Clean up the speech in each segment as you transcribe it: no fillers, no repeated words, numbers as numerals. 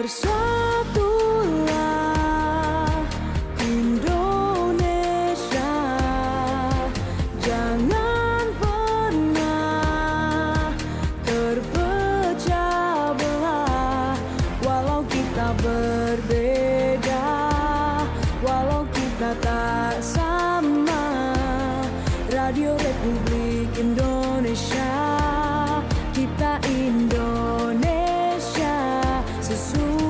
Bersatulah Indonesia, jangan pernah terpecah belah. Walau kita berbeda, walau kita tak sama, Radio Republik Indonesia, kita Indonesia sesungguhnya.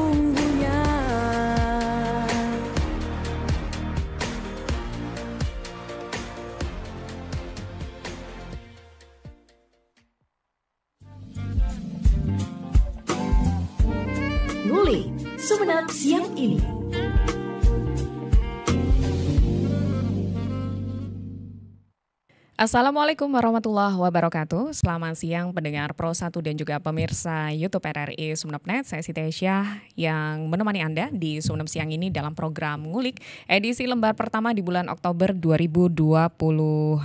Ngulik Sumenep siang ini. Assalamualaikum warahmatullahi wabarakatuh. Selamat siang pendengar Pro 1 dan juga pemirsa YouTube RRI Sumenep.net. Saya Siti Aisyah yang menemani Anda di Sumenep siang ini dalam program Ngulik edisi lembar pertama di bulan Oktober 2025.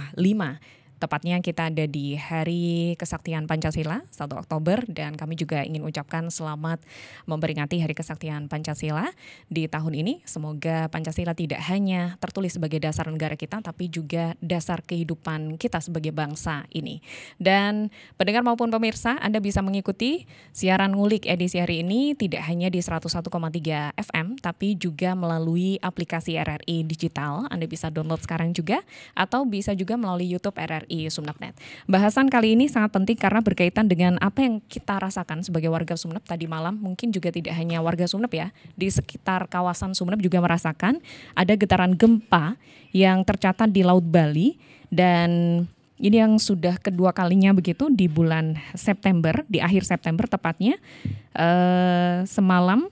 Tepatnya kita ada di Hari Kesaktian Pancasila 1 Oktober dan kami juga ingin ucapkan selamat memperingati Hari Kesaktian Pancasila di tahun ini. Semoga Pancasila tidak hanya tertulis sebagai dasar negara kita tapi juga dasar kehidupan kita sebagai bangsa ini. Dan pendengar maupun pemirsa, Anda bisa mengikuti siaran Ngulik edisi hari ini tidak hanya di 101,3 FM tapi juga melalui aplikasi RRI Digital. Anda bisa download sekarang juga atau bisa juga melalui YouTube RRI Sumenep.net. Bahasan kali ini sangat penting karena berkaitan dengan apa yang kita rasakan sebagai warga Sumenep tadi malam. Mungkin juga tidak hanya warga Sumenep ya, di sekitar kawasan Sumenep juga merasakan ada getaran gempa yang tercatat di Laut Bali dan ini yang sudah kedua kalinya begitu di bulan September, di akhir September tepatnya. Semalam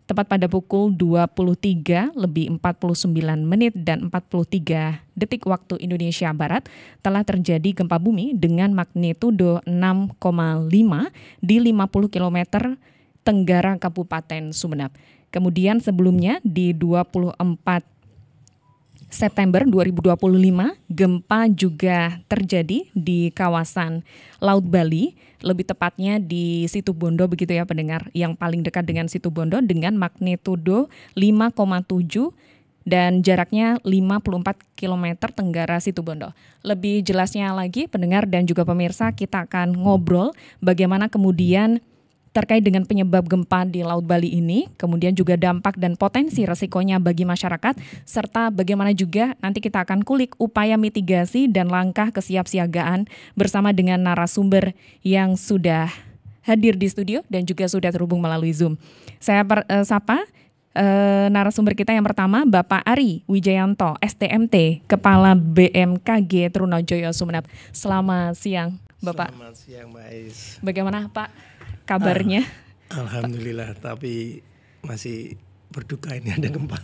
tepat pada pukul 23 lebih 49 menit dan 43 detik waktu Indonesia Barat telah terjadi gempa bumi dengan magnitudo 6,5 di 50 km tenggara Kabupaten Sumenep. Kemudian sebelumnya di 24 September 2025 gempa juga terjadi di kawasan Laut Bali, lebih tepatnya di Situbondo begitu ya pendengar, yang paling dekat dengan Situbondo dengan magnitudo 5,7 dan jaraknya 54 km tenggara Situbondo. Lebih jelasnya lagi pendengar dan juga pemirsa, kita akan ngobrol bagaimana kemudian terkait dengan penyebab gempa di Laut Bali ini, kemudian juga dampak dan potensi resikonya bagi masyarakat, serta bagaimana juga nanti kita akan kulik upaya mitigasi dan langkah kesiapsiagaan bersama dengan narasumber yang sudah hadir di studio dan juga sudah terhubung melalui Zoom. Saya sapa narasumber kita yang pertama, Bapak Ari Wijayanto, STMT, Kepala BMKG Trunojoyo Sumenep. Selamat siang, Bapak. Selamat siang, Mbak Ais. Bagaimana, Pak? Kabarnya? Alhamdulillah, tapi masih berduka ini ada gempa.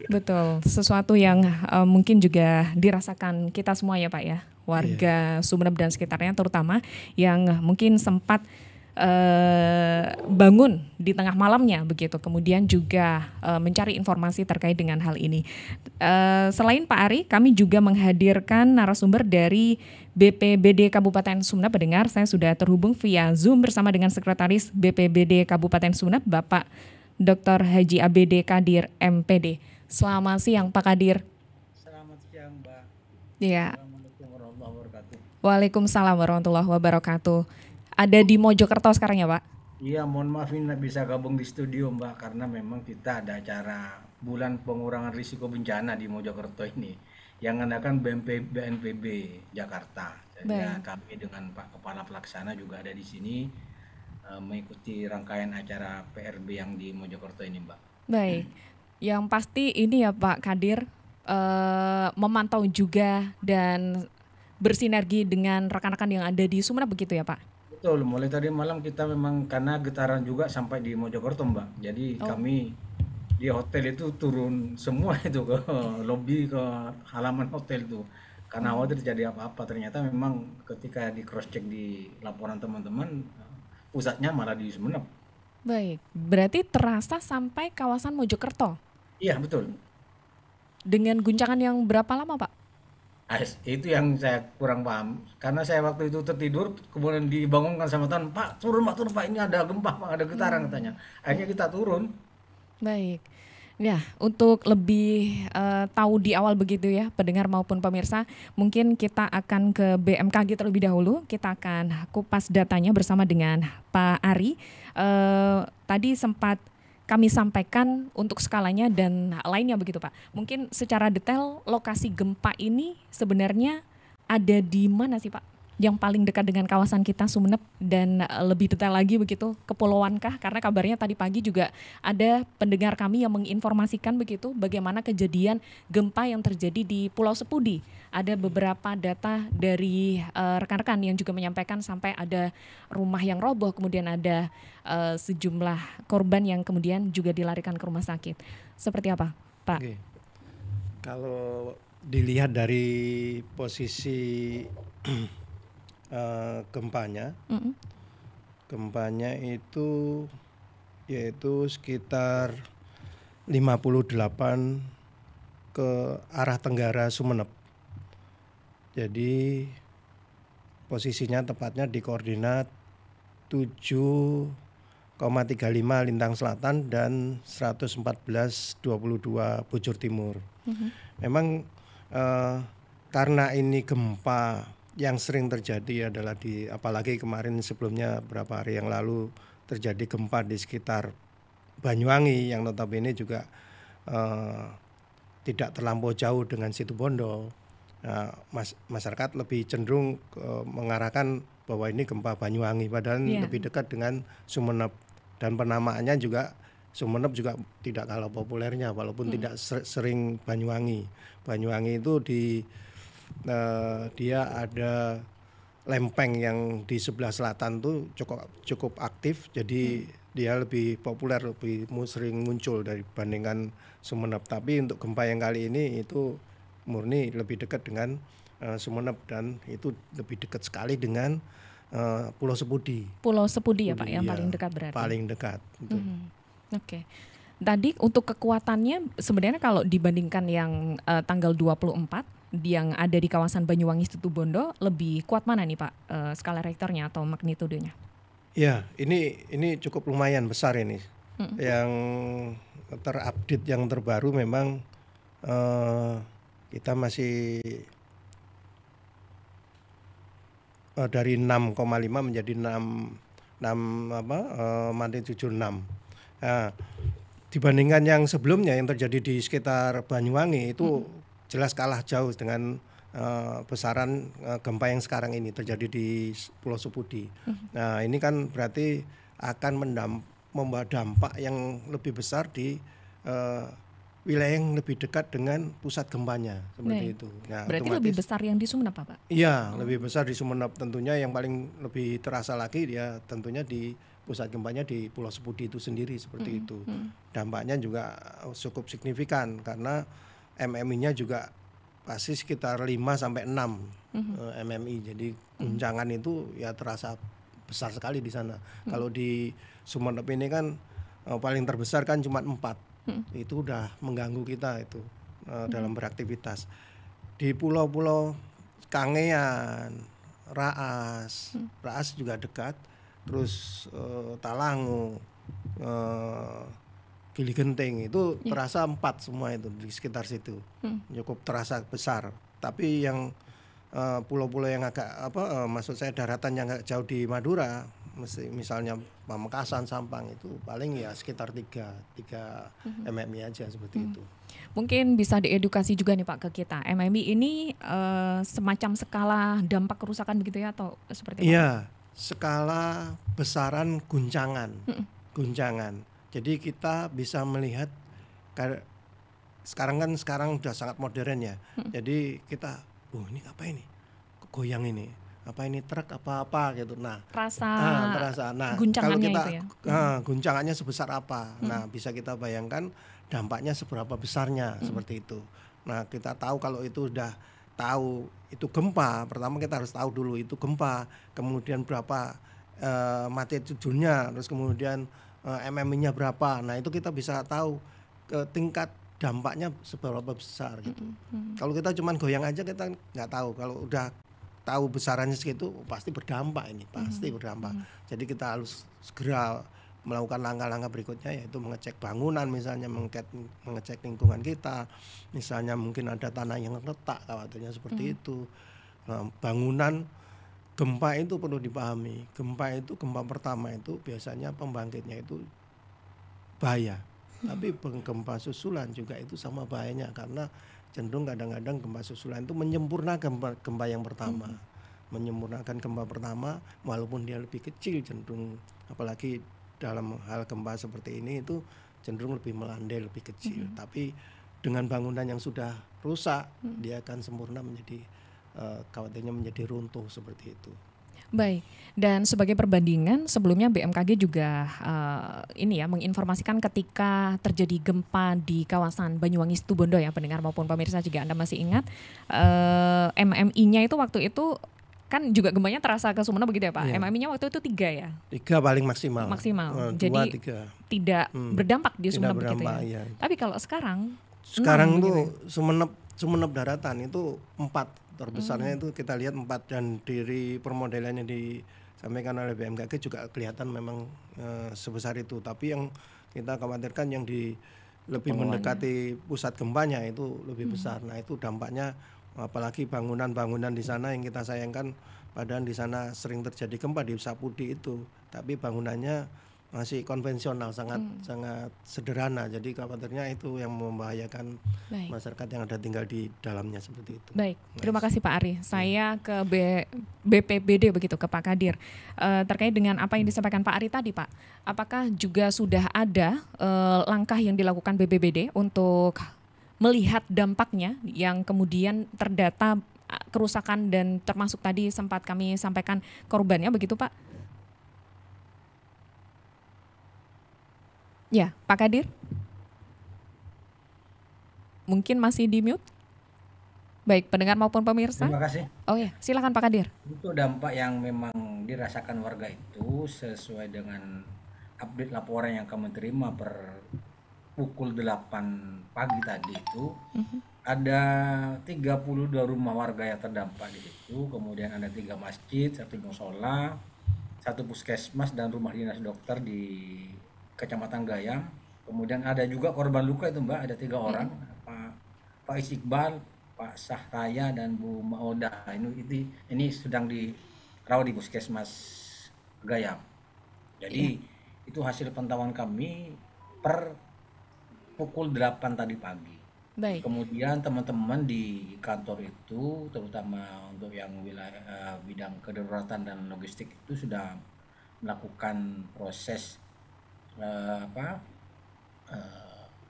Betul, sesuatu yang mungkin juga dirasakan kita semua ya Pak ya, warga Sumenep dan sekitarnya terutama yang mungkin sempat bangun di tengah malamnya begitu, kemudian juga mencari informasi terkait dengan hal ini. Selain Pak Ari, kami juga menghadirkan narasumber dari BPBD Kabupaten Sumenep. Pendengar, saya sudah terhubung via Zoom bersama dengan Sekretaris BPBD Kabupaten Sumenep, Bapak Dr. Haji ABD Kadir MPD. Selamat siang Pak Kadir. Selamat siang Mbak. Ya. Assalamualaikum warahmatullahi wabarakatuh. Waalaikumsalam warahmatullahi wabarakatuh. Ada di Mojokerto sekarang ya Pak? Iya, mohon maaf ini nggak bisa gabung di studio Mbak, karena memang kita ada acara bulan pengurangan risiko bencana di Mojokerto ini yang mengadakan BNPB Jakarta. Jadi kami dengan Pak Kepala Pelaksana juga ada di sini mengikuti rangkaian acara PRB yang di Mojokerto ini Mbak. Baik, yang pasti ini ya Pak Kadir memantau juga dan bersinergi dengan rekan-rekan yang ada di Sumenep begitu ya Pak? Betul, mulai tadi malam kita memang karena getaran juga sampai di Mojokerto Mbak. Jadi kami di hotel itu turun semua itu ke lobi, ke halaman hotel itu. Karena khawatir terjadi apa-apa. Ternyata memang ketika di cross check di laporan teman-teman, pusatnya malah di Sumenep. Baik, berarti terasa sampai kawasan Mojokerto? Iya betul. Dengan guncangan yang berapa lama Pak? Itu yang saya kurang paham. Karena saya waktu itu tertidur, kemudian dibangunkan sama teman, Pak turun Pak, ini ada gempa Pak, ada getaran katanya. Akhirnya kita turun. Baik. Ya, untuk lebih tahu di awal begitu ya, pendengar maupun pemirsa, mungkin kita akan ke BMKG terlebih dahulu. Kita akan kupas datanya bersama dengan Pak Ari. Tadi sempat kami sampaikan untuk skalanya dan lainnya begitu Pak. Mungkin secara detail lokasi gempa ini sebenarnya ada di mana sih Pak? Yang paling dekat dengan kawasan kita Sumeneb dan lebih detail lagi begitu, kepulauankah? Karena kabarnya tadi pagi juga ada pendengar kami yang menginformasikan begitu bagaimana kejadian gempa yang terjadi di Pulau Sepudi. Ada beberapa data dari rekan-rekan yang juga menyampaikan sampai ada rumah yang roboh, kemudian ada sejumlah korban yang kemudian juga dilarikan ke rumah sakit. Seperti apa, Pak? Oke. Kalau dilihat dari posisi gempanya itu yaitu sekitar 58 ke arah tenggara Sumeneb. Jadi posisinya tepatnya di koordinat 7,35 lintang selatan dan 114,22 bujur timur. Memang karena ini gempa yang sering terjadi adalah apalagi kemarin sebelumnya beberapa hari yang lalu terjadi gempa di sekitar Banyuwangi yang notabene juga tidak terlampau jauh dengan Situbondo. Masyarakat lebih cenderung mengarahkan bahwa ini gempa Banyuwangi, padahal lebih dekat dengan Sumeneb, dan penamaannya juga Sumeneb juga tidak kalah populernya walaupun tidak sering Banyuwangi. Banyuwangi itu dia ada lempeng yang di sebelah selatan tuh cukup aktif, jadi dia lebih populer, lebih sering muncul dibandingkan Sumeneb. Tapi untuk gempa yang kali ini itu murni lebih dekat dengan Sumeneb, dan itu lebih dekat sekali dengan Pulau Sepudi. Pulau Sepudi ya Pak, yang paling dekat berarti. Paling dekat. Oke. Tadi untuk kekuatannya sebenarnya kalau dibandingkan yang tanggal 24 yang ada di kawasan Banyuwangi Situbondo, lebih kuat mana nih Pak skala Richternya atau magnitudenya? Ya, ini cukup lumayan besar ini. Yang terupdate yang terbaru memang kita masih dari 6,5 menjadi 6 magnitudo 6. Nah, dibandingkan yang sebelumnya yang terjadi di sekitar Banyuwangi itu jelas kalah jauh dengan besaran gempa yang sekarang ini terjadi di Pulau Sepudi. Nah, ini kan berarti akan membawa dampak yang lebih besar di wilayah yang lebih dekat dengan pusat gempanya, seperti itu. Nah, berarti lebih besar yang di Sumeneb Pak? Iya, lebih besar di Sumeneb tentunya. Yang paling lebih terasa lagi ya tentunya di pusat gempanya di Pulau Sepudi itu sendiri, seperti itu. Dampaknya juga cukup signifikan karena MMI-nya juga pasti sekitar 5-6 MMI. Jadi guncangan itu ya terasa besar sekali di sana. Kalau di Sumeneb ini kan paling terbesar kan cuma 4. Itu udah mengganggu kita itu dalam beraktivitas. Di pulau-pulau Kangean, Raas juga dekat. Terus Talango, Gili Genting itu terasa 4 semua itu di sekitar situ. Cukup terasa besar. Tapi yang pulau-pulau yang agak maksud saya daratan yang agak jauh di Madura, misalnya Pamekasan, Sampang itu paling ya sekitar 3 MMI aja seperti itu. Mungkin bisa diedukasi juga nih Pak ke kita. MMI ini semacam skala dampak kerusakan begitu ya atau seperti apa? Iya, skala besaran guncangan. Jadi kita bisa melihat sekarang udah sangat modern ya. Jadi kita, ini apa ini? Goyang ini. Apa ini truk apa gitu. Nah, terasa. Nah, kalau kita guncangannya sebesar apa? Nah, bisa kita bayangkan dampaknya seberapa besarnya seperti itu. Nah, kita tahu kalau itu udah tahu itu gempa, pertama kita harus tahu dulu itu gempa, kemudian berapa magnitudenya, terus kemudian MMI-nya berapa. Nah, itu kita bisa tahu tingkat dampaknya seberapa besar gitu. Kalau kita cuman goyang aja kita nggak tahu. Kalau udah tahu besarannya segitu pasti berdampak ini, pasti berdampak. Jadi kita harus segera melakukan langkah-langkah berikutnya, yaitu mengecek bangunan misalnya, mengecek lingkungan kita. Misalnya mungkin ada tanah yang retak, khawatirnya seperti itu. Nah, bangunan gempa itu perlu dipahami. Gempa pertama itu biasanya pembangkitnya itu bahaya. Tapi gempa susulan juga itu sama bahayanya, karena cenderung kadang-kadang gempa susulan itu menyempurnakan gempa yang pertama. Menyempurnakan gempa pertama walaupun dia lebih kecil, cenderung apalagi dalam hal gempa seperti ini itu cenderung lebih melandai, lebih kecil. Tapi dengan bangunan yang sudah rusak, dia akan sempurna menjadi khawatirnya menjadi runtuh seperti itu. Baik, dan sebagai perbandingan sebelumnya BMKG juga ini ya menginformasikan ketika terjadi gempa di kawasan Banyuwangi Situbondo ya pendengar maupun pemirsa, jika Anda masih ingat, MMI-nya itu waktu itu kan juga gempanya terasa ke Sumeneb begitu ya Pak? Iya. MMI-nya waktu itu 3 ya? 3 paling maksimal. Jadi 2, 3. Tidak berdampak di Sumeneb begitu ya? Iya. Tapi kalau sekarang itu Sumeneb daratan itu 4. Terbesarnya itu kita lihat 4, dan dari permodelan yang disampaikan oleh BMKG juga kelihatan memang sebesar itu. Tapi yang kita khawatirkan yang lebih mendekati pusat gempanya itu lebih besar. Nah itu dampaknya, apalagi bangunan-bangunan di sana yang kita sayangkan, padahal di sana sering terjadi gempa di Sapudi itu, tapi bangunannya masih konvensional, sangat sederhana. Jadi khawatirnya itu yang membahayakan masyarakat yang ada tinggal di dalamnya seperti itu. Baik, terima kasih Pak Ari. Saya ke BPBD begitu, ke Pak Kadir. Terkait dengan apa yang disampaikan Pak Ari tadi Pak, apakah juga sudah ada langkah yang dilakukan BPBD untuk melihat dampaknya yang kemudian terdata kerusakan dan termasuk tadi sempat kami sampaikan korbannya begitu Pak? Ya, Pak Kadir? Mungkin masih di mute? Baik, pendengar maupun pemirsa. Terima kasih. Oh ya, silakan Pak Kadir. Itu dampak yang memang dirasakan warga itu sesuai dengan update laporan yang kami terima per pukul 8 pagi tadi itu. Ada 32 rumah warga yang terdampak di situ, kemudian ada 3 masjid, 1 musola, 1 puskesmas dan rumah dinas dokter di Kecamatan Gayam. Kemudian ada juga korban luka itu Mbak, ada 3 orang, Pak Istiqbal, Pak Sahraya dan Bu Maoda. Ini sedang dirawat di puskesmas Gayam. Jadi itu hasil pantauan kami per pukul 8 tadi pagi. Baik. Kemudian teman-teman di kantor itu, terutama untuk yang wilayah bidang kedaruratan dan logistik itu sudah melakukan proses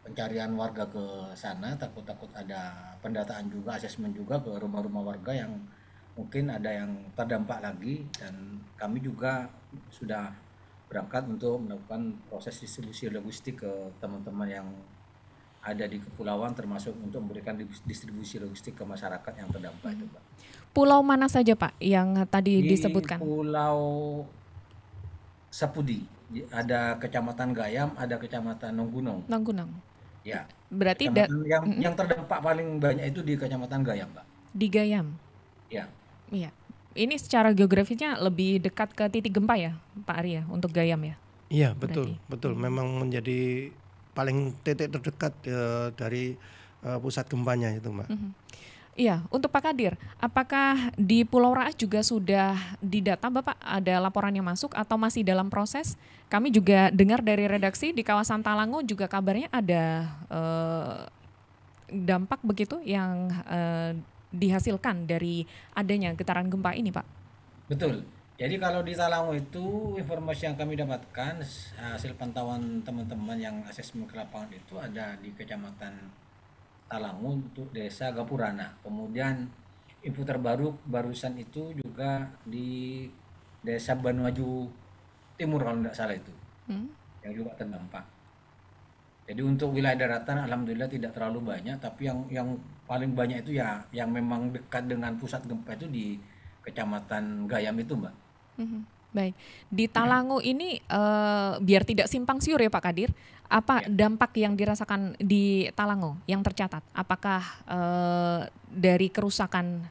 pencarian warga ke sana. Takut ada pendataan juga, asesmen juga ke rumah-rumah warga yang mungkin ada yang terdampak lagi, dan kami juga sudah berangkat untuk melakukan proses distribusi logistik ke teman-teman yang ada di kepulauan, termasuk untuk memberikan distribusi logistik ke masyarakat yang terdampak itu Pak. Pulau mana saja Pak yang tadi disebutkan? Pulau Sapudi, ada Kecamatan Gayam, ada Kecamatan Nonggunong. Ya. Berarti yang terdampak paling banyak itu di Kecamatan Gayam, Pak. Di Gayam. Ya. Iya. Ini secara geografisnya lebih dekat ke titik gempa ya, Pak Ari ya, untuk Gayam ya? Iya, betul. Memang menjadi paling titik terdekat dari pusat gempanya itu, Mbak. Iya, untuk Pak Kadir, apakah di Pulau Raas juga sudah didata Bapak, ada laporan yang masuk atau masih dalam proses? Kami juga dengar dari redaksi di kawasan Talango juga kabarnya ada dampak begitu yang dihasilkan dari adanya getaran gempa ini Pak. Betul, jadi kalau di Talango itu informasi yang kami dapatkan hasil pantauan teman-teman yang asesmen ke lapangan itu ada di Kecamatan Talango untuk desa Gapurana. Kemudian info terbaru barusan itu juga di desa Banuaju Timur kalau tidak salah itu, yang juga terdampak. Jadi untuk wilayah daratan alhamdulillah tidak terlalu banyak, tapi yang paling banyak itu ya yang memang dekat dengan pusat gempa itu di Kecamatan Gayam itu Mbak. Baik, di Talango ini biar tidak simpang siur ya Pak Kadir, apa dampak yang dirasakan di Talango yang tercatat? Apakah dari kerusakan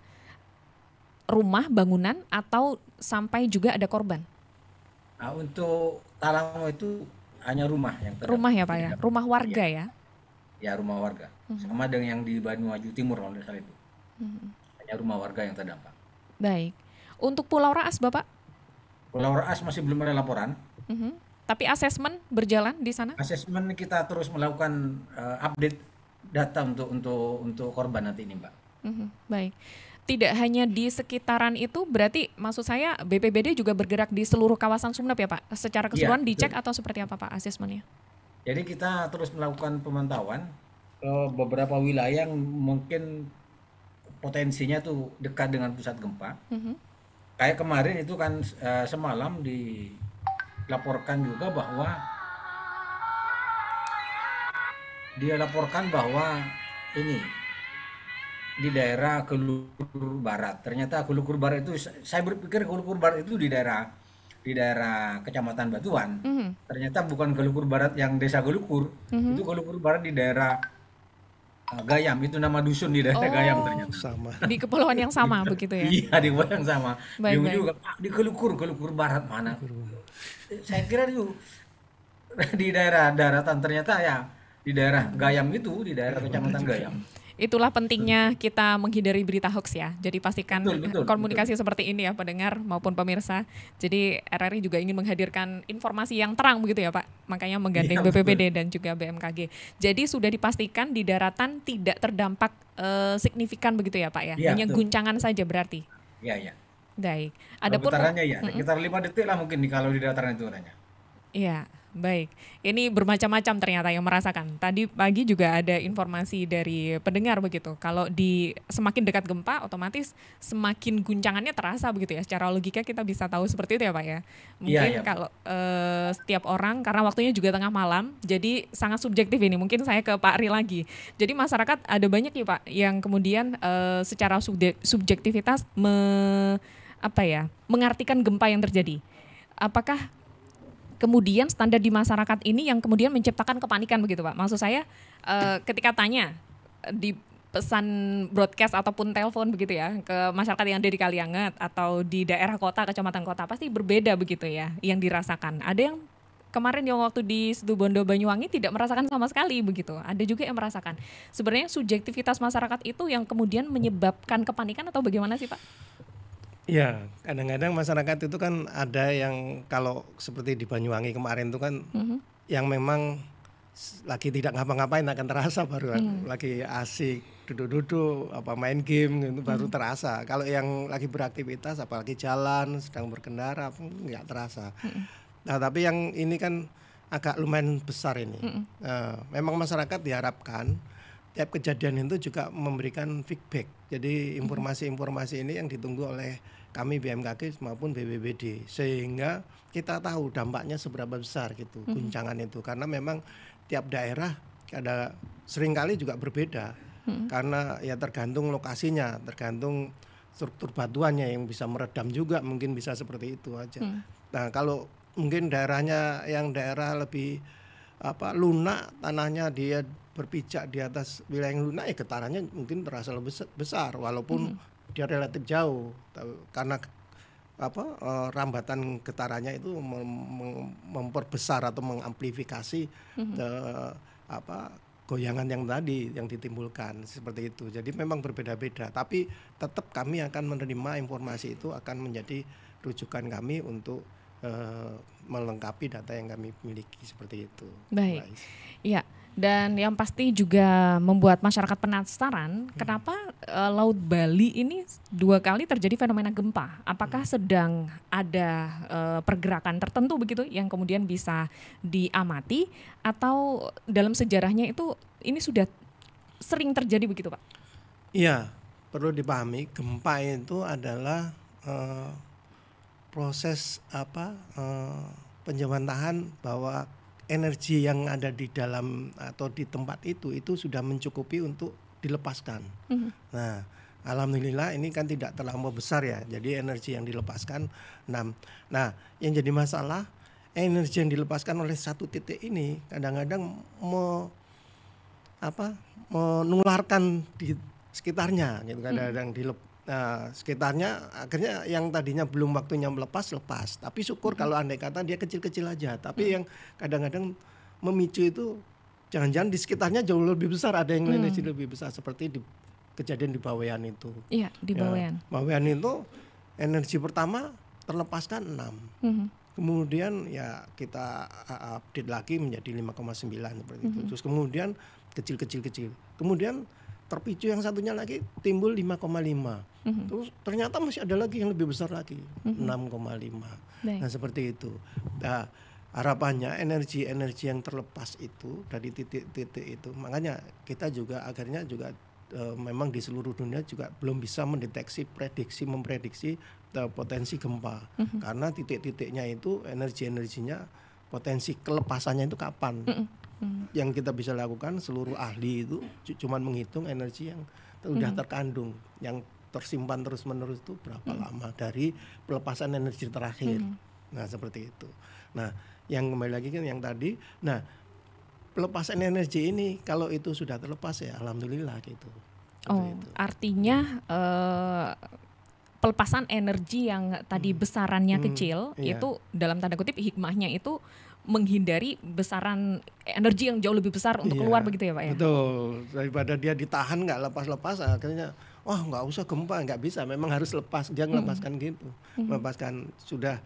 rumah, bangunan, atau sampai juga ada korban? Nah, untuk Talango itu hanya rumah yang terdampak. Rumah ya Pak ya, rumah warga ya? Ya, rumah warga. Sama dengan yang di Banyuwangi Timur kalau tidak salah itu. Hanya rumah warga yang terdampak. Baik. Untuk Pulau Raas Bapak? Pulau Raas masih belum ada laporan. Tapi asesmen berjalan di sana? Asesmen kita terus melakukan update data untuk korban nanti ini, Mbak. Baik. Tidak hanya di sekitaran itu, berarti maksud saya BPBD juga bergerak di seluruh kawasan Sumeneb ya Pak? Secara keseluruhan dicek atau seperti apa Pak asesmennya? Jadi kita terus melakukan pemantauan ke beberapa wilayah yang mungkin potensinya tuh dekat dengan pusat gempa. Kayak kemarin itu kan semalam dilaporkan juga bahwa ini di daerah Kelukur Barat. Ternyata Kelukur Barat itu saya berpikir Kelukur Barat itu di daerah Kecamatan Batuan. Ternyata bukan Kelukur Barat yang desa Kelukur. Itu Kelukur Barat di daerah Gayam, itu nama dusun di daerah Gayam ternyata. Sama. Di kepulauan yang sama begitu ya? Iya, di kepulauan yang sama. Baik, Dia juga di Kelukur Barat mana? Saya kira itu di daerah daratan, ternyata ya di daerah Gayam itu, di daerah Kecamatan Gayam. Itulah pentingnya kita menghindari berita hoax ya. Jadi pastikan komunikasi seperti ini ya pendengar maupun pemirsa. Jadi RRI juga ingin menghadirkan informasi yang terang begitu ya Pak. Makanya menggandeng BPBD dan juga BMKG. Jadi sudah dipastikan di daratan tidak terdampak signifikan begitu ya Pak ya. Hanya guncangan saja berarti. Iya. Baik. Adapun getarannya ya sekitar 5 detik lah mungkin kalau di dataran itu hanya. Iya. Baik, ini bermacam-macam ternyata yang merasakan. Tadi pagi juga ada informasi dari pendengar begitu. Kalau di semakin dekat gempa, otomatis semakin guncangannya terasa begitu ya. Secara logika kita bisa tahu seperti itu ya Pak ya. Mungkin kalau setiap orang, karena waktunya juga tengah malam, jadi sangat subjektif ini. Mungkin saya ke Pak Ri lagi. Jadi masyarakat ada banyak ya Pak yang kemudian secara subjektivitas mengartikan gempa yang terjadi. Apakah kemudian standar di masyarakat ini yang kemudian menciptakan kepanikan begitu Pak? Maksud saya ketika tanya di pesan broadcast ataupun telepon begitu ya ke masyarakat yang ada di Kalianget atau di daerah kota, kecamatan kota, pasti berbeda begitu ya yang dirasakan. Ada yang kemarin yang waktu di Situbondo Banyuwangi tidak merasakan sama sekali begitu. Ada juga yang merasakan. Sebenarnya subjektivitas masyarakat itu yang kemudian menyebabkan kepanikan atau bagaimana sih Pak? Ya, kadang-kadang masyarakat itu kan ada yang kalau seperti di Banyuwangi kemarin itu kan yang memang lagi tidak ngapa-ngapain akan terasa baru lagi asik duduk-duduk main game itu baru terasa. Kalau yang lagi beraktivitas apalagi jalan sedang berkendara nggak terasa. Nah tapi yang ini kan agak lumayan besar ini. Memang masyarakat diharapkan tiap kejadian itu juga memberikan feedback. Jadi informasi-informasi ini yang ditunggu oleh kami BMKG maupun BPBD sehingga kita tahu dampaknya seberapa besar gitu guncangan itu, karena memang tiap daerah ada seringkali juga berbeda karena ya tergantung lokasinya, tergantung struktur batuannya yang bisa meredam juga mungkin bisa seperti itu aja. Nah kalau mungkin daerahnya yang daerah lebih lunak, tanahnya dia berpijak di atas wilayah yang lunak, ya getarannya mungkin terasa lebih besar walaupun dia relatif jauh karena rambatan getarannya itu memperbesar atau mengamplifikasi goyangan yang tadi yang ditimbulkan seperti itu. Jadi memang berbeda-beda, tapi tetap kami akan menerima informasi itu, akan menjadi rujukan kami untuk melengkapi data yang kami miliki seperti itu. Baik, iya. Dan yang pasti juga membuat masyarakat penasaran kenapa Laut Bali ini 2 kali terjadi fenomena gempa. Apakah sedang ada pergerakan tertentu begitu yang kemudian bisa diamati atau dalam sejarahnya itu ini sudah sering terjadi begitu Pak? Iya, perlu dipahami gempa itu adalah proses penjawantahan bahwa energi yang ada di dalam atau di tempat itu sudah mencukupi untuk dilepaskan. Nah, alhamdulillah ini kan tidak terlampau besar ya. Jadi energi yang dilepaskan 6. Nah, yang jadi masalah energi yang dilepaskan oleh satu titik ini kadang-kadang menularkan di sekitarnya gitu, kadang-kadang sekitarnya akhirnya yang tadinya belum waktunya lepas, tapi syukur kalau andai kata dia kecil-kecil aja, tapi yang kadang-kadang memicu itu jangan-jangan di sekitarnya jauh lebih besar, ada yang energi lebih besar seperti di kejadian di Bawean itu. Iya, di Bawean. Ya, Bawean itu energi pertama terlepaskan 6. Kemudian ya kita update lagi menjadi 5,9 seperti itu. Terus kemudian kecil. Kemudian terpicu yang satunya lagi timbul 5,5. Terus ternyata masih ada lagi yang lebih besar lagi, 6,5. Nah, seperti itu. Nah, harapannya energi yang terlepas itu dari titik-titik itu, makanya kita juga akhirnya juga memang di seluruh dunia juga belum bisa memprediksi potensi gempa, karena titik-titiknya itu energinya potensi kelepasannya itu kapan. Yang kita bisa lakukan seluruh ahli itu cuman menghitung energi yang sudah terkandung, yang tersimpan terus-menerus itu berapa lama dari pelepasan energi terakhir. Nah, seperti itu. Nah, yang kembali lagi kan yang tadi, nah pelepasan energi ini kalau itu sudah terlepas ya alhamdulillah gitu. Itu. Artinya pelepasan energi yang tadi besarannya kecil itu dalam tanda kutip hikmahnya itu menghindari besaran energi yang jauh lebih besar untuk keluar begitu ya Pak ya? Betul, daripada dia ditahan nggak lepas-lepas akhirnya nggak usah gempa, nggak bisa, memang harus lepas, dia melepaskan gitu, melepaskan sudah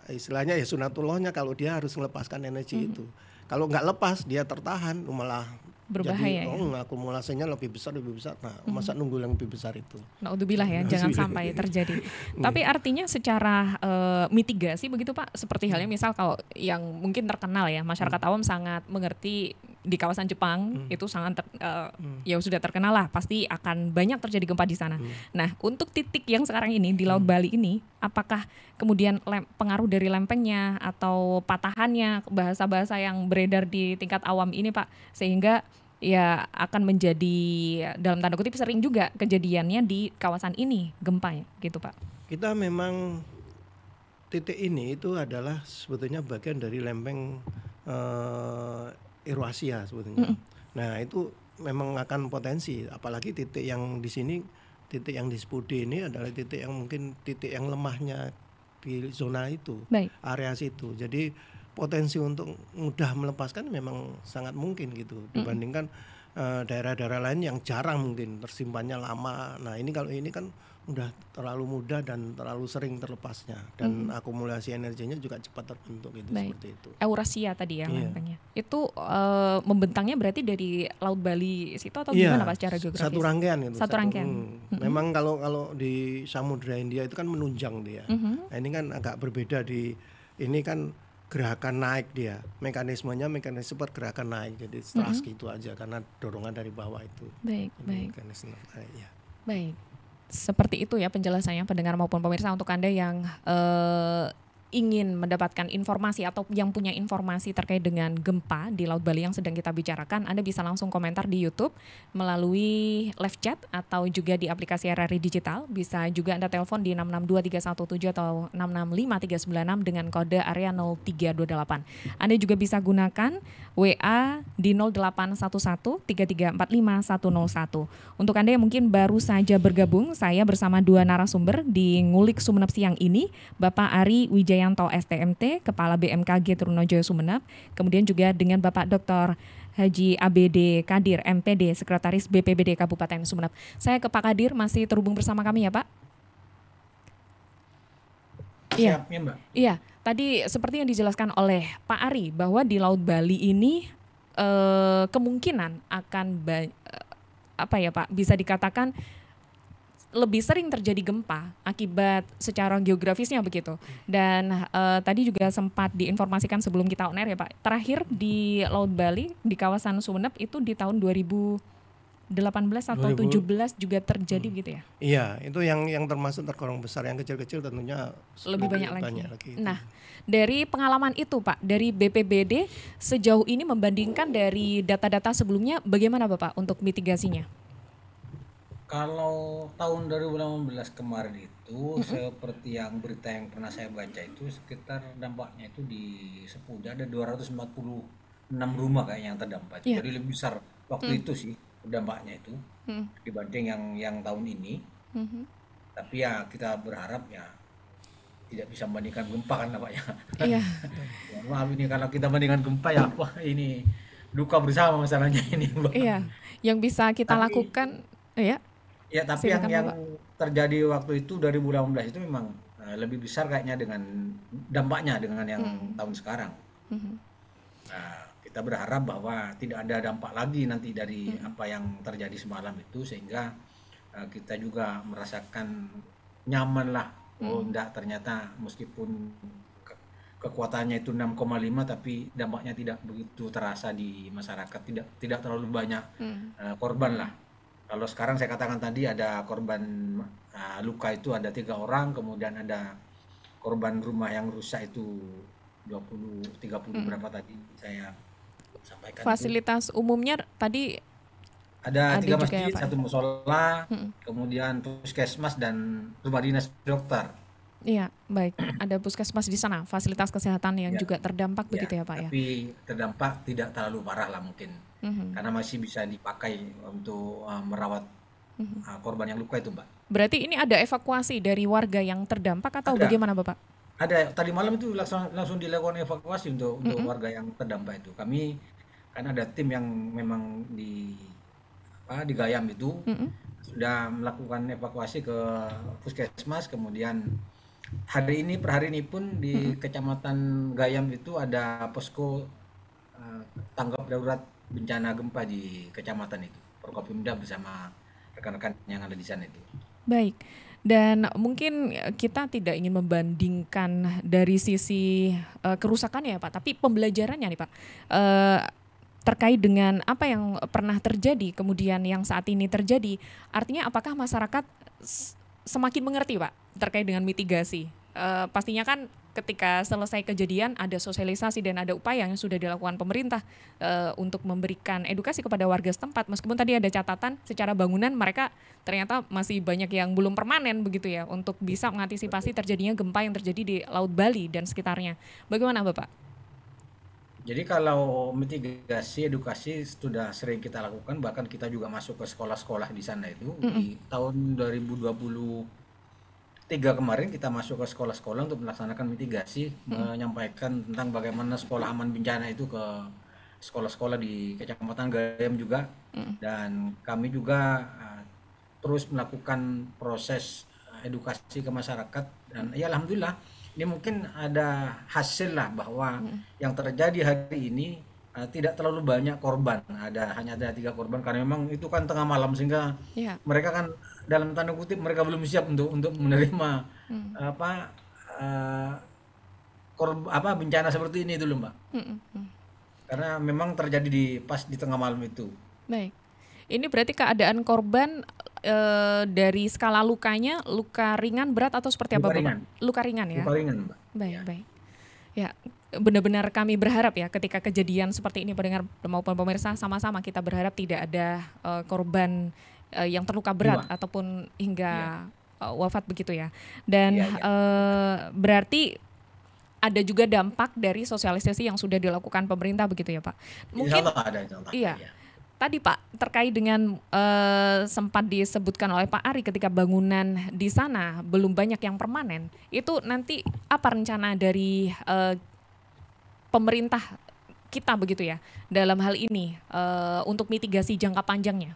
istilahnya ya sunatullahnya kalau dia harus melepaskan energi itu. Kalau nggak lepas dia tertahan malah berbahaya. Jadi akumulasinya lebih besar. Nah, masa nunggu yang lebih besar itu. Naudzubillah ya, jangan sampai terjadi. Tapi artinya secara mitigasi begitu Pak, seperti halnya misal kalau yang mungkin terkenal ya, masyarakat awam sangat mengerti di kawasan Jepang itu sangat ya sudah terkenal lah, pasti akan banyak terjadi gempa di sana. Nah, untuk titik yang sekarang ini di Laut Bali ini, apakah kemudian pengaruh dari lempengnya atau patahannya, bahasa-bahasa yang beredar di tingkat awam ini Pak, sehingga ya akan menjadi dalam tanda kutip sering juga kejadiannya di kawasan ini gempa ya gitu Pak? Kita memang titik ini itu adalah sebetulnya bagian dari lempeng Eurasia sebetulnya. Nah, itu memang akan potensi, apalagi titik yang di sini, titik yang di Spudi ini adalah titik yang mungkin titik yang lemahnya di zona itu, area situ. Jadi potensi untuk mudah melepaskan memang sangat mungkin gitu dibandingkan daerah-daerah lain yang jarang mungkin tersimpannya lama. Nah, ini kalau ini kan udah terlalu mudah dan terlalu sering terlepasnya dan akumulasi energinya juga cepat terbentuk gitu. Seperti itu. Eurasia tadi ya lempengnya. Itu membentangnya berarti dari Laut Bali situ atau gimana Pak secara geografis? Satu rangkaian itu. Satu rangkaian. Memang kalau di Samudra Hindia itu kan menunjang dia. Nah, ini kan agak berbeda ini kan gerakan naik dia. Mekanisme pergerakan naik. Jadi thrust gitu aja karena dorongan dari bawah itu. Baik. Mekanisme ya. Baik. Seperti itu ya penjelasannya pendengar maupun pemirsa, untuk Anda yang ingin mendapatkan informasi atau yang punya informasi terkait dengan gempa di Laut Bali yang sedang kita bicarakan, Anda bisa langsung komentar di YouTube melalui live chat atau juga di aplikasi RRI Digital. Bisa juga Anda telepon di 662317 atau 665396 dengan kode area 0328. Anda juga bisa gunakan WA di 08113345 101. Untuk Anda yang mungkin baru saja bergabung, saya bersama dua narasumber di Ngulik Sumeneb siang ini, Bapak Ari Wijayanto STMT, Kepala BMKG Trunojoyo Sumeneb, kemudian juga dengan Bapak Dr. Haji ABD Kadir MPD, Sekretaris BPBD Kabupaten Sumeneb. Saya ke Pak Kadir, masih terhubung bersama kami ya Pak? Iya, Mbak. Iya, tadi seperti yang dijelaskan oleh Pak Ari bahwa di Laut Bali ini kemungkinan akan bisa dikatakan lebih sering terjadi gempa akibat secara geografisnya begitu. Dan tadi juga sempat diinformasikan sebelum kita on air ya Pak, terakhir di Laut Bali di kawasan Sumeneb itu di tahun 2018 atau 2017 juga terjadi gitu ya? Iya, itu yang termasuk tergolong besar, yang kecil-kecil tentunya lebih banyak lagi. Nah, dari pengalaman itu Pak, dari BPBD sejauh ini membandingkan dari data-data sebelumnya, bagaimana Bapak untuk mitigasinya? Kalau tahun 2018 kemarin itu seperti yang berita yang pernah saya baca itu sekitar dampaknya itu di Sepudi ada 246 rumah kayaknya yang terdampak. Iya. Jadi lebih besar waktu itu sih dampaknya itu dibanding yang tahun ini. Mhm. Tapi ya kita berharap ya tidak bisa membandingkan gempa kan nampaknya. Iya. Ya, maaf ini kalau kita bandingkan gempa ya wah ini duka bersama masalahnya ini, Mbak. Iya. Yang bisa kita Tapi lakukan, ya, ya tapi yang silakan yang Bapak. terjadi waktu itu 2018 itu memang lebih besar kayaknya dengan dampaknya dengan yang tahun sekarang. Mhm. Nah, kita berharap bahwa tidak ada dampak lagi nanti dari apa yang terjadi semalam itu sehingga kita juga merasakan nyaman lah. Oh, enggak ternyata meskipun kekuatannya itu 6,5 tapi dampaknya tidak begitu terasa di masyarakat, tidak terlalu banyak korban lah. Kalau sekarang saya katakan tadi ada korban luka itu ada 3 orang, kemudian ada korban rumah yang rusak itu 20-30 berapa tadi saya sampaikan itu. Fasilitas umumnya tadi Ada ada 3 juga ya masjid, Pak? 1 musola, kemudian puskesmas dan rumah dinas dokter. Iya, baik. Ada puskesmas di sana, fasilitas kesehatan yang Ya, juga terdampak ya, begitu ya Pak ya? tapi terdampak tidak terlalu parah lah mungkin, Mhm. karena masih bisa dipakai untuk merawat korban yang luka itu, Mbak. Berarti ini ada evakuasi dari warga yang terdampak atau Ada, bagaimana Bapak? ada. Tadi malam itu langsung dilakukan evakuasi untuk warga yang terdampak itu. Kami kan ada tim yang memang di Gayam itu Mhm. sudah melakukan evakuasi ke puskesmas, kemudian per hari ini pun di Kecamatan Gayam itu ada posko tanggap darurat bencana gempa di kecamatan itu. Forkopimda bersama rekan-rekan yang ada di sana itu. Baik. Dan mungkin kita tidak ingin membandingkan dari sisi kerusakannya ya Pak, tapi pembelajarannya nih Pak. Eh, Terkait dengan apa yang pernah terjadi, kemudian yang saat ini terjadi, artinya apakah masyarakat semakin mengerti Pak terkait dengan mitigasi? Pastinya kan ketika selesai kejadian ada sosialisasi dan ada upaya yang sudah dilakukan pemerintah untuk memberikan edukasi kepada warga setempat. Meskipun tadi ada catatan secara bangunan mereka ternyata masih banyak yang belum permanen begitu ya untuk bisa mengantisipasi terjadinya gempa yang terjadi di Laut Bali dan sekitarnya. Bagaimana Bapak? Jadi kalau mitigasi edukasi sudah sering kita lakukan, bahkan kita juga masuk ke sekolah-sekolah di sana itu. Di tahun 2023 kemarin kita masuk ke sekolah-sekolah untuk melaksanakan mitigasi, menyampaikan tentang bagaimana sekolah aman bencana itu ke sekolah-sekolah di Kecamatan Gayam juga. Dan kami juga terus melakukan proses edukasi ke masyarakat dan ya alhamdulillah ini mungkin ada hasil lah bahwa yang terjadi hari ini tidak terlalu banyak korban, hanya ada 3 korban karena memang itu kan tengah malam sehingga Ya. mereka kan dalam tanda kutip mereka belum siap untuk menerima apa bencana seperti ini dulu, Mbak. Karena memang terjadi pas di tengah malam itu. Baik. Ini berarti keadaan korban dari skala lukanya, luka ringan, berat atau seperti Luka apa Bapak? ringan. Luka ringan ya? Luka ringan, Mbak. Baik, baik. Ya, benar-benar kami berharap ya ketika kejadian seperti ini pendengar maupun pemirsa sama-sama kita berharap tidak ada korban yang terluka berat ataupun hingga wafat begitu ya. Dan berarti ada juga dampak dari sosialisasi yang sudah dilakukan pemerintah begitu ya Pak. Mungkin Insya Allah ada, insya Allah. iya. Tadi Pak, terkait dengan sempat disebutkan oleh Pak Ari ketika bangunan di sana belum banyak yang permanen, itu nanti apa rencana dari pemerintah kita begitu ya dalam hal ini untuk mitigasi jangka panjangnya?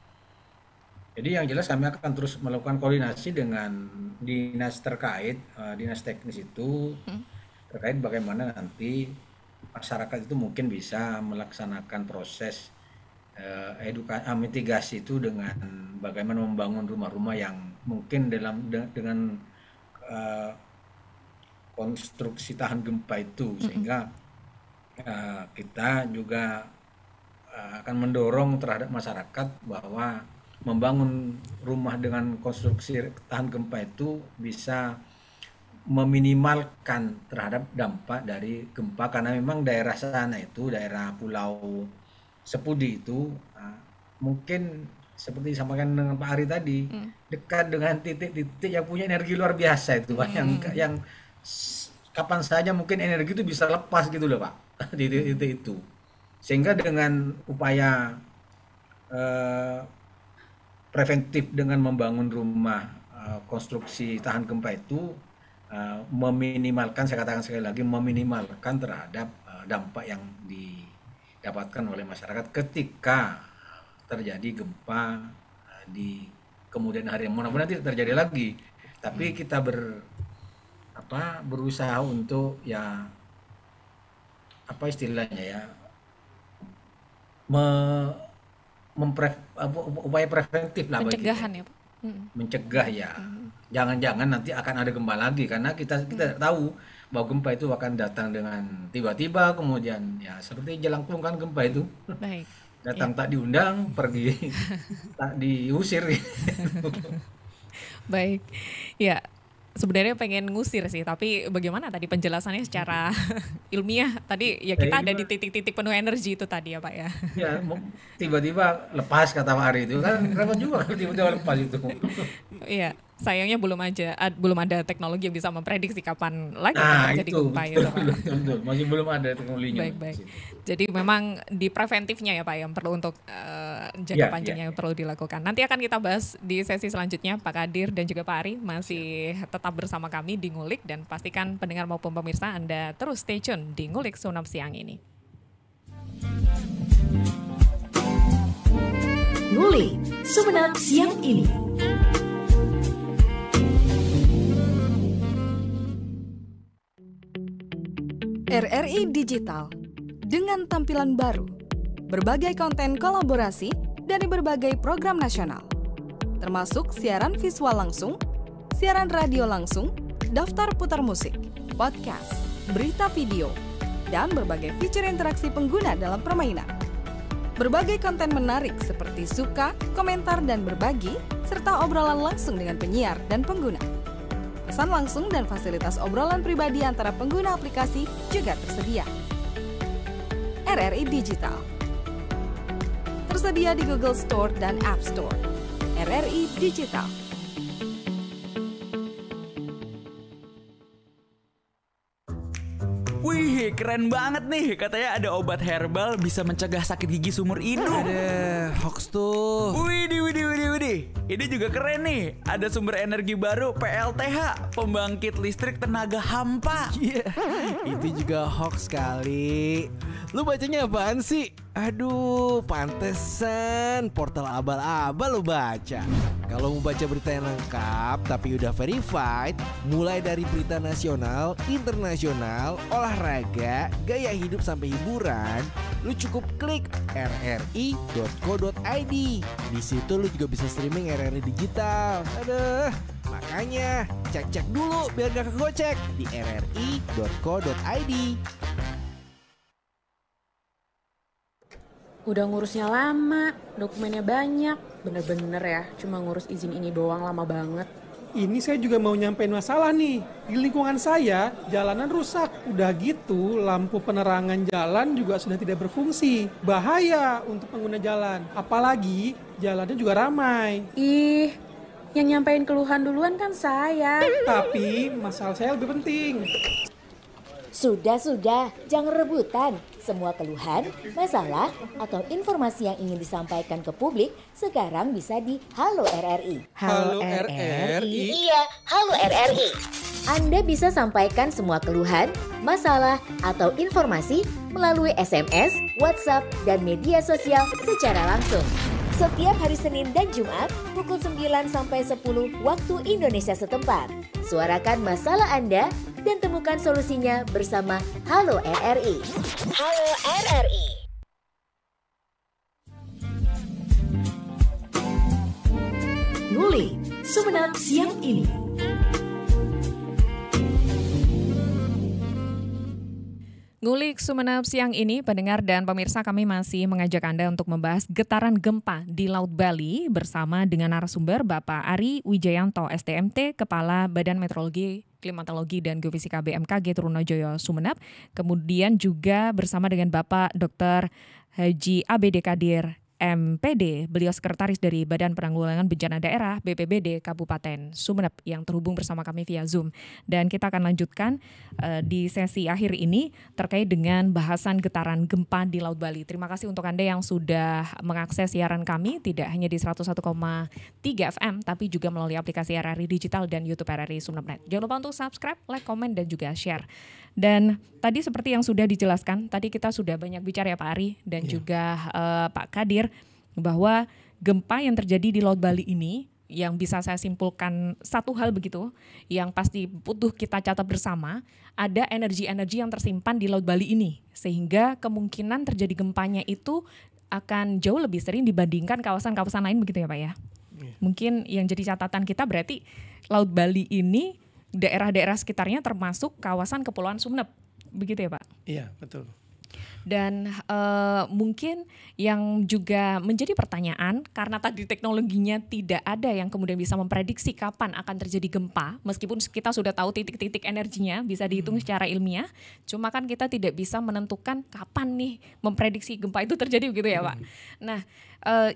Jadi yang jelas kami akan terus melakukan koordinasi dengan dinas terkait, dinas teknis itu terkait bagaimana nanti masyarakat itu mungkin bisa melaksanakan proses mitigasi itu dengan bagaimana membangun rumah-rumah yang mungkin dengan konstruksi tahan gempa itu sehingga kita juga akan mendorong terhadap masyarakat bahwa membangun rumah dengan konstruksi tahan gempa itu bisa meminimalkan terhadap dampak dari gempa karena memang daerah sana itu daerah Pulau Sepudi itu mungkin seperti disampaikan dengan Pak Ari tadi, dekat dengan titik-titik yang punya energi luar biasa itu Pak, yang kapan saja mungkin energi itu bisa lepas gitu loh Pak, di titik itu. Sehingga dengan upaya preventif dengan membangun rumah konstruksi tahan gempa itu meminimalkan, saya katakan sekali lagi, meminimalkan terhadap dampak yang didapatkan oleh masyarakat ketika terjadi gempa di kemudian hari. Mudah-mudahan tidak terjadi lagi, tapi kita berusaha untuk ya apa istilahnya ya, upaya preventif lah, pencegahan ya Pak. Mencegah ya. Jangan-jangan nanti akan ada gempa lagi, karena kita tahu bahwa gempa itu akan datang dengan tiba-tiba, kemudian ya seperti jelangkung kan gempa itu. Baik. Datang tak diundang, pergi tak diusir. Baik. Ya, sebenarnya pengen ngusir sih, tapi bagaimana tadi penjelasannya secara ilmiah tadi ya, kita ada di titik-titik penuh energi itu tadi ya Pak ya. Ya, tiba-tiba lepas kata Pak Ari itu kan repot juga kalau tiba-tiba lepas itu. Iya, sayangnya belum ada teknologi yang bisa memprediksi kapan lagi akan terjadi gempa itu Pak. Betul, masih belum ada teknologinya. Baik. Jadi memang di preventifnya ya Pak yang perlu untuk jangka panjangnya yang perlu dilakukan. Nanti akan kita bahas di sesi selanjutnya. Pak Kadir dan juga Pak Ari masih tetap bersama kami di Ngulik, dan pastikan pendengar maupun pemirsa Anda terus stay tune di Ngulik Sumeneb siang ini. Ngulik Sumeneb siang ini. RRI Digital dengan tampilan baru, berbagai konten kolaborasi dari berbagai program nasional, termasuk siaran visual langsung, siaran radio langsung, daftar putar musik, podcast, berita video, dan berbagai fitur interaksi pengguna dalam permainan. Berbagai konten menarik seperti suka, komentar, dan berbagi, serta obrolan langsung dengan penyiar dan pengguna. Pesan langsung dan fasilitas obrolan pribadi antara pengguna aplikasi juga tersedia. RRI Digital tersedia di Google Store dan App Store. RRI Digital. Wih, keren banget nih. Katanya ada obat herbal bisa mencegah sakit gigi seumur hidup. Ada hoax tuh. Widih. Ini juga keren nih. Ada sumber energi baru PLTH, pembangkit listrik tenaga hampa. Iya, itu juga hoax kali. Lu bacanya apaan sih? Aduh, pantesan portal abal-abal lu baca. Kalau mau baca berita yang lengkap tapi udah verified, mulai dari berita nasional, internasional, olahraga, gaya hidup sampai hiburan, lu cukup klik rri.co.id. Di situ lu juga bisa streaming RRI Digital. Aduh, makanya cek-cek dulu biar gak kegocek di rri.co.id. Udah ngurusnya lama, dokumennya banyak, bener-bener ya, cuma ngurus izin ini doang lama banget. Ini saya juga mau nyampein masalah nih. Di lingkungan saya, jalanan rusak. Udah gitu, lampu penerangan jalan juga sudah tidak berfungsi. Bahaya untuk pengguna jalan. Apalagi jalannya juga ramai. Ih, yang nyampein keluhan duluan kan saya. Tapi masalah saya lebih penting. Sudah, jangan rebutan. Semua keluhan, masalah, atau informasi yang ingin disampaikan ke publik sekarang bisa di Halo RRI. Halo RRI? Iya, Halo RRI. Anda bisa sampaikan semua keluhan, masalah, atau informasi melalui SMS, WhatsApp, dan media sosial secara langsung. Setiap hari Senin dan Jumat pukul 9 sampai 10 waktu Indonesia setempat. Suarakan masalah Anda dan temukan solusinya bersama Halo RRI. Halo RRI. Ngulik Sumeneb siang ini. Ngulik Sumeneb siang ini, pendengar dan pemirsa, kami masih mengajak Anda untuk membahas getaran gempa di Laut Bali bersama dengan narasumber Bapak Ari Wijayanto, SDMT, Kepala Badan Meteorologi, Klimatologi dan Geofisika BMKG Trunojoyo Sumeneb. Kemudian juga bersama dengan Bapak Dr. Haji ABD Kadir MPD, beliau sekretaris dari Badan Penanggulangan Bencana Daerah BPBD Kabupaten Sumeneb yang terhubung bersama kami via Zoom. Dan kita akan lanjutkan di sesi akhir ini terkait dengan bahasan getaran gempa di Laut Bali. Terima kasih untuk Anda yang sudah mengakses siaran kami tidak hanya di 101,3 FM tapi juga melalui aplikasi RRI Digital dan YouTube RRI Sumeneb. Jangan lupa untuk subscribe, like, komen dan juga share. Dan tadi seperti yang sudah dijelaskan, tadi kita sudah banyak bicara ya Pak Ari dan juga Pak Kadir bahwa gempa yang terjadi di Laut Bali ini yang bisa saya simpulkan satu hal begitu, yang pasti butuh kita catat bersama, ada energi-energi yang tersimpan di Laut Bali ini, sehingga kemungkinan terjadi gempanya itu akan jauh lebih sering dibandingkan kawasan-kawasan lain begitu ya Pak ya. Mungkin yang jadi catatan kita berarti Laut Bali ini daerah-daerah sekitarnya termasuk kawasan Kepulauan Sumeneb, begitu ya Pak? Iya, betul. Dan mungkin yang juga menjadi pertanyaan, karena tadi teknologinya tidak ada yang kemudian bisa memprediksi kapan akan terjadi gempa, meskipun kita sudah tahu titik-titik energinya bisa dihitung secara ilmiah, cuma kan kita tidak bisa menentukan kapan nih memprediksi gempa itu terjadi begitu ya Pak. Nah,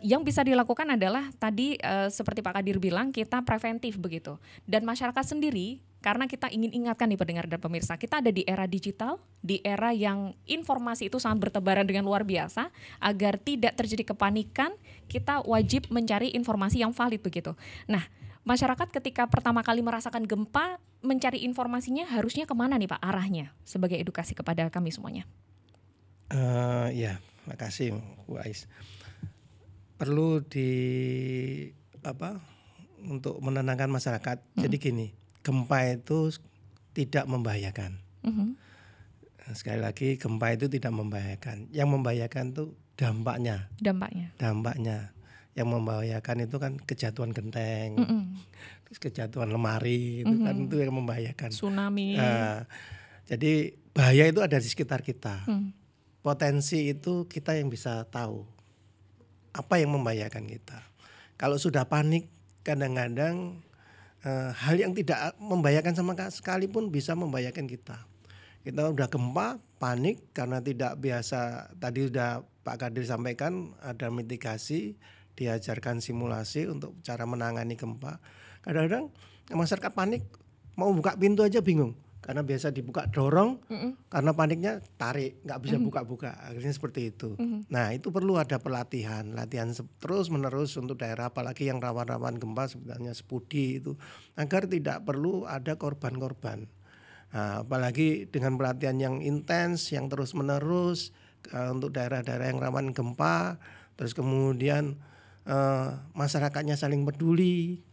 yang bisa dilakukan adalah tadi seperti Pak Kadir bilang, kita preventif begitu. Dan masyarakat sendiri, karena kita ingin ingatkan nih pendengar dan pemirsa, kita ada di era digital, di era yang informasi itu sangat bertebaran dengan luar biasa. Agar tidak terjadi kepanikan, kita wajib mencari informasi yang valid begitu. Nah, masyarakat ketika pertama kali merasakan gempa, mencari informasinya harusnya kemana nih Pak arahnya? Sebagai edukasi kepada kami semuanya. Ya, makasih Bu Ais. Perlu untuk menenangkan masyarakat. Jadi gini, gempa itu tidak membahayakan. Sekali lagi, gempa itu tidak membahayakan. Yang membahayakan itu dampaknya. Yang membahayakan itu kan kejatuhan genteng, terus kejatuhan lemari, itu kan itu yang membahayakan. Tsunami. Jadi bahaya itu ada di sekitar kita. Potensi itu kita yang bisa tahu apa yang membahayakan kita. Kalau sudah panik, kadang-kadang hal yang tidak membahayakan sama sekali pun bisa membahayakan kita. Kita udah gempa, panik karena tidak biasa. Tadi sudah Pak Kadir sampaikan ada mitigasi, diajarkan simulasi untuk cara menangani gempa. Kadang-kadang masyarakat panik, mau buka pintu aja bingung. Karena biasa dibuka dorong, karena paniknya tarik, nggak bisa buka-buka. Akhirnya seperti itu. Nah, itu perlu ada latihan terus menerus untuk daerah, apalagi yang rawan-rawan gempa sebenarnya Sepudi itu, agar tidak perlu ada korban-korban. Nah, apalagi dengan pelatihan yang intens, yang terus menerus untuk daerah-daerah yang rawan gempa, terus kemudian masyarakatnya saling peduli,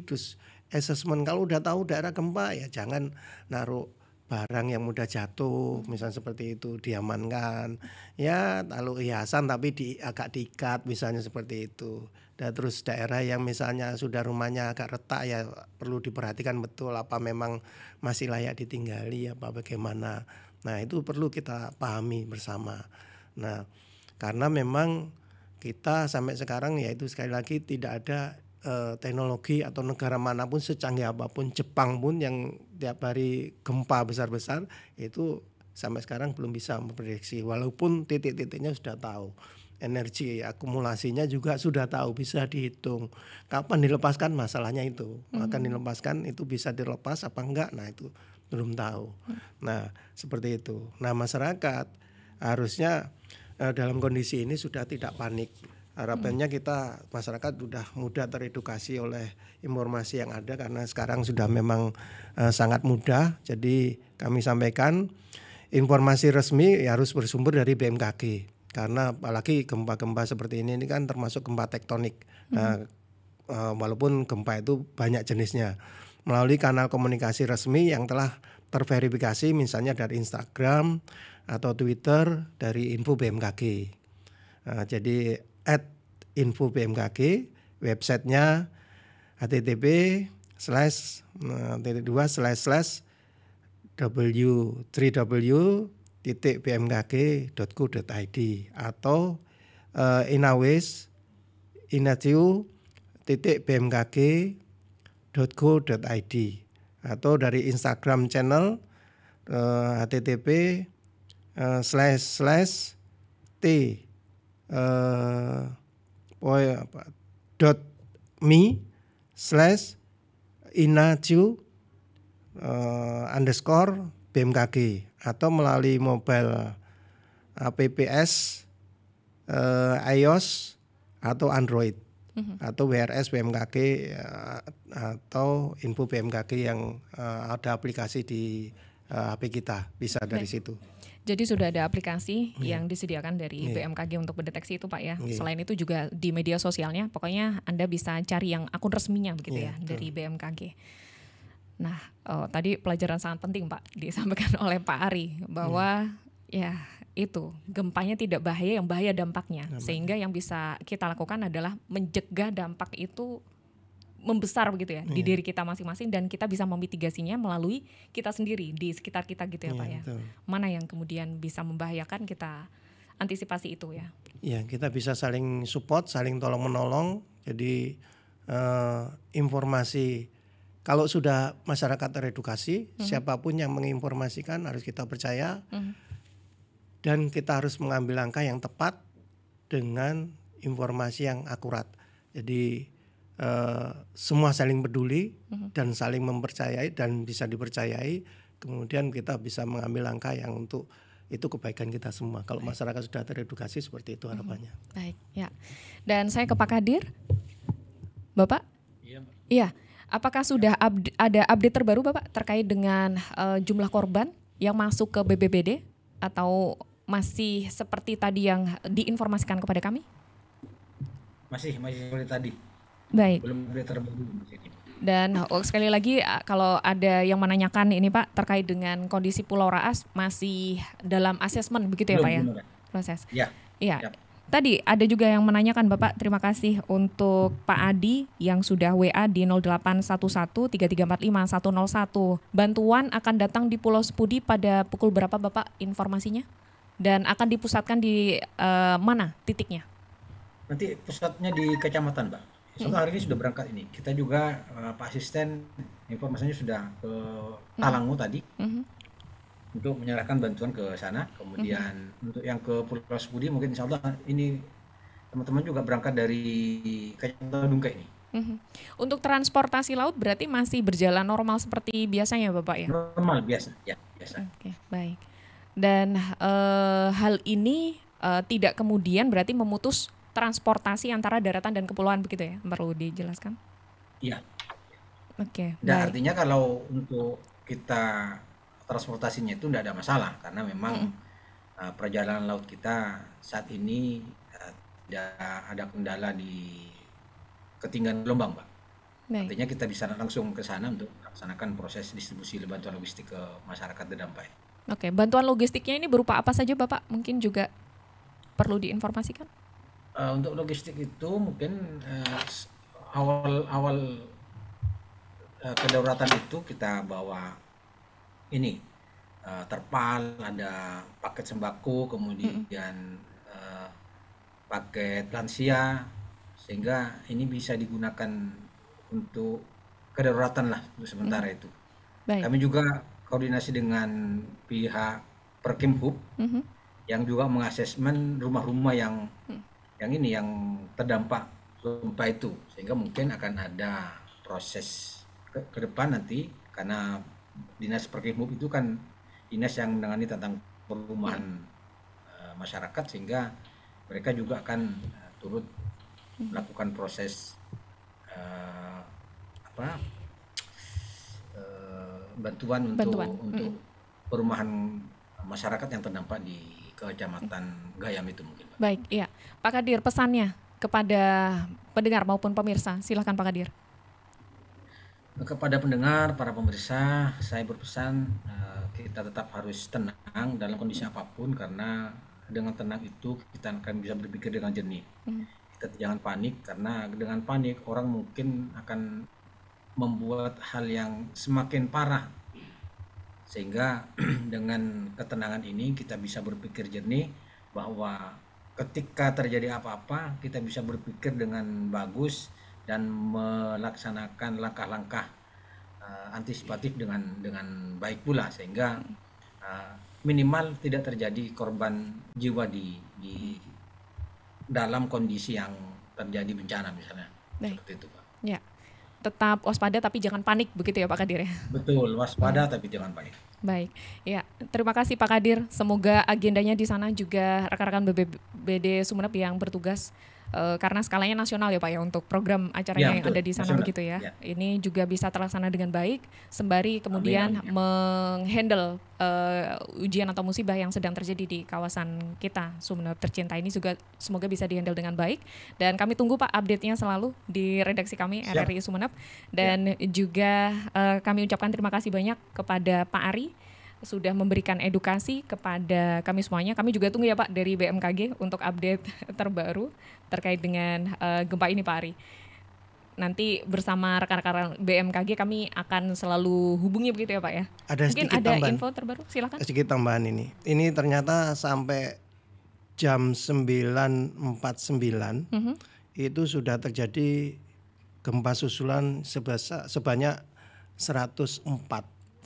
terus assessment. Kalau udah tahu daerah gempa ya jangan naruh barang yang mudah jatuh, misalnya seperti itu, diamankan. Ya taruh hiasan tapi agak diikat misalnya seperti itu. Dan terus daerah yang misalnya sudah rumahnya agak retak ya perlu diperhatikan betul apa memang masih layak ditinggali apa bagaimana. Nah itu perlu kita pahami bersama. Nah karena memang kita sampai sekarang ya itu sekali lagi tidak ada teknologi atau negara manapun secanggih apapun, Jepang pun yang tiap hari gempa besar-besar itu sampai sekarang belum bisa memprediksi, walaupun titik-titiknya sudah tahu, energi akumulasinya juga sudah tahu, bisa dihitung. Kapan dilepaskan masalahnya itu, akan dilepaskan itu bisa dilepas apa enggak, nah itu belum tahu. Nah seperti itu. Nah masyarakat harusnya dalam kondisi ini sudah tidak panik. Harapannya kita masyarakat sudah mudah teredukasi oleh informasi yang ada karena sekarang sudah memang sangat mudah. Jadi kami sampaikan informasi resmi ya harus bersumber dari BMKG karena apalagi gempa-gempa seperti ini kan termasuk gempa tektonik. Walaupun gempa itu banyak jenisnya. Melalui kanal komunikasi resmi yang telah terverifikasi misalnya dari Instagram atau Twitter dari info BMKG. Jadi @info BMKG, websitenya http://www.bmkg.go.id atau inaways.bmkg.go.id atau dari Instagram channel http://t .me/inaju_BMKG atau melalui mobile apps iOS atau Android atau WRS BMKG atau info BMKG yang ada aplikasi di HP kita, bisa dari situ. Jadi sudah ada aplikasi yang disediakan dari BMKG untuk mendeteksi itu Pak ya. Selain itu juga di media sosialnya, pokoknya Anda bisa cari yang akun resminya begitu ya dari BMKG. Nah, tadi pelajaran sangat penting Pak disampaikan oleh Pak Ari bahwa ya itu gempanya tidak bahaya, yang bahaya dampaknya. Sehingga yang bisa kita lakukan adalah mencegah dampak itu membesar begitu ya di diri kita masing-masing, dan kita bisa memitigasinya melalui kita sendiri di sekitar kita gitu ya Pak ya. Betul. Mana yang kemudian bisa membahayakan, kita antisipasi itu ya. Ya, kita bisa saling support, saling tolong menolong. Jadi informasi, kalau sudah masyarakat teredukasi, siapapun yang menginformasikan harus kita percaya. Dan kita harus mengambil langkah yang tepat dengan informasi yang akurat. Jadi semua saling peduli dan saling mempercayai dan bisa dipercayai. Kemudian kita bisa mengambil langkah yang untuk itu kebaikan kita semua. Kalau masyarakat sudah teredukasi, seperti itu harapannya. Baik, ya. Dan saya ke Pak Kadir. Bapak? Iya. Apakah sudah ada update terbaru Bapak terkait dengan jumlah korban yang masuk ke BPBD, atau masih seperti tadi yang diinformasikan kepada kami? Masih seperti tadi. Baik. Belum update terbaru. Dan sekali lagi kalau ada yang menanyakan ini Pak terkait dengan kondisi Pulau Raas, masih dalam asesmen begitu ya Pak ya? Proses. Iya. Tadi ada juga yang menanyakan Bapak, terima kasih untuk Pak Adi yang sudah WA di 0811-3345-101. Bantuan akan datang di Pulau Sepudi pada pukul berapa Bapak informasinya? Dan akan dipusatkan di mana titiknya? Nanti pusatnya di kecamatan Mbak. Soalnya hari ini sudah berangkat ini. Kita juga Pak Asisten informasinya sudah ke Talangu tadi untuk menyerahkan bantuan ke sana. Kemudian untuk yang ke Pulau Sepudi mungkin insya Allah ini teman-teman juga berangkat dari Kecamatan Dungkai ini. Untuk transportasi laut berarti masih berjalan normal seperti biasanya Bapak ya? Normal biasa, ya biasa. Oke, baik. Dan hal ini tidak kemudian berarti memutus transportasi antara daratan dan kepulauan begitu ya? Perlu dijelaskan? Iya. Oke. Dan artinya kalau untuk kita transportasinya itu tidak ada masalah, karena memang perjalanan laut kita saat ini tidak ada kendala di ketinggian gelombang, Pak. Artinya kita bisa langsung ke sana untuk melaksanakan proses distribusi bantuan logistik ke masyarakat terdampak. Oke, bantuan logistiknya ini berupa apa saja Bapak? Mungkin juga perlu diinformasikan. Untuk logistik itu mungkin awal kedaulatan itu kita bawa ini terpal, ada paket sembako, kemudian paket lansia, sehingga ini bisa digunakan untuk kedaruratan lah untuk sementara itu. Baik. Kami juga koordinasi dengan pihak Perkimhub yang juga mengasesmen rumah-rumah yang terdampak gempa itu, sehingga mungkin akan ada proses ke depan nanti, karena dinas Perkimhub itu kan dinas yang menangani tentang perumahan masyarakat, sehingga mereka juga akan turut melakukan proses bantuan untuk perumahan masyarakat yang terdampak di Kecamatan Gayam itu mungkin. Baik, iya. Pak Kadir, pesannya kepada pendengar maupun pemirsa, silakan Pak Kadir. Kepada pendengar, para pemirsa, saya berpesan kita tetap harus tenang dalam kondisi apapun, karena dengan tenang itu kita akan bisa berpikir dengan jernih. Kita jangan panik, karena dengan panik orang mungkin akan membuat hal yang semakin parah. Sehingga dengan ketenangan ini kita bisa berpikir jernih, bahwa ketika terjadi apa-apa kita bisa berpikir dengan bagus dan melaksanakan langkah-langkah antisipatif dengan baik pula, sehingga minimal tidak terjadi korban jiwa di dalam kondisi yang terjadi bencana misalnya. Baik. Seperti itu, Pak. Ya, tetap waspada tapi jangan panik begitu ya Pak Kadir ya. Betul, waspada tapi jangan panik. Baik, ya terima kasih Pak Kadir. Semoga agendanya di sana juga rekan-rekan BPBD Sumeneb yang bertugas karena skalanya nasional ya Pak ya untuk program acaranya yang ada di sana nasional, begitu ya. Ini juga bisa terlaksana dengan baik sembari kemudian menghandle ujian atau musibah yang sedang terjadi di kawasan kita Sumeneb tercinta ini juga semoga bisa dihandle dengan baik. Dan kami tunggu Pak update-nya selalu di redaksi kami RRI Sumeneb. Dan juga kami ucapkan terima kasih banyak kepada Pak Ari sudah memberikan edukasi kepada kami semuanya. Kami juga tunggu ya Pak dari BMKG untuk update terbaru terkait dengan gempa ini Pak Ari. Nanti bersama rekan-rekan BMKG kami akan selalu hubungi begitu ya Pak ya. Mungkin ada tambahan, info terbaru, silakan. Sedikit tambahan ini. Ini ternyata sampai jam 9.49 itu sudah terjadi gempa susulan sebanyak 104.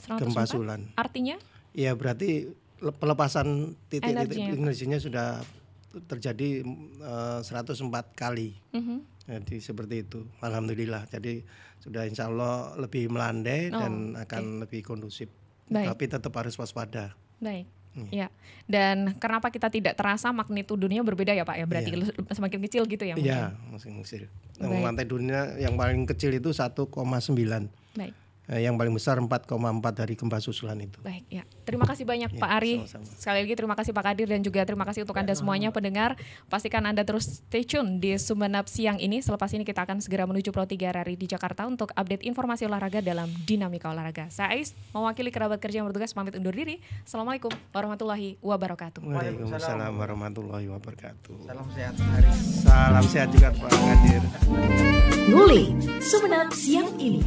Gempa susulan. Artinya? Ya berarti pelepasan titik-titik energinya sudah terjadi 104 kali. Jadi seperti itu. Alhamdulillah. Jadi sudah insya Allah lebih melandai dan akan lebih kondusif. Baik. Tapi tetap harus waspada. Baik. Ya. Dan kenapa kita tidak terasa magnitudenya berbeda ya Pak ya? Berarti semakin kecil gitu ya? Iya, semakin kecil. Lantai dunia yang paling kecil itu 1,9. Baik. Yang paling besar 4,4 dari gempa susulan itu. Baik ya, terima kasih banyak Pak Ari. Sama-sama. Sekali lagi terima kasih Pak Kadir dan juga terima kasih untuk Anda semuanya pendengar. Pastikan Anda terus stay tune di Sumeneb siang ini. Selepas ini kita akan segera menuju Pro 3 RRI di Jakarta untuk update informasi olahraga dalam Dinamika Olahraga. Saya Ais, mewakili kerabat kerja yang bertugas pamit undur diri. Assalamualaikum warahmatullahi wabarakatuh. Waalaikumsalam warahmatullahi wabarakatuh. Salam sehat Ari. Salam sehat juga Pak Kadir. Nguli Sumeneb siang ini.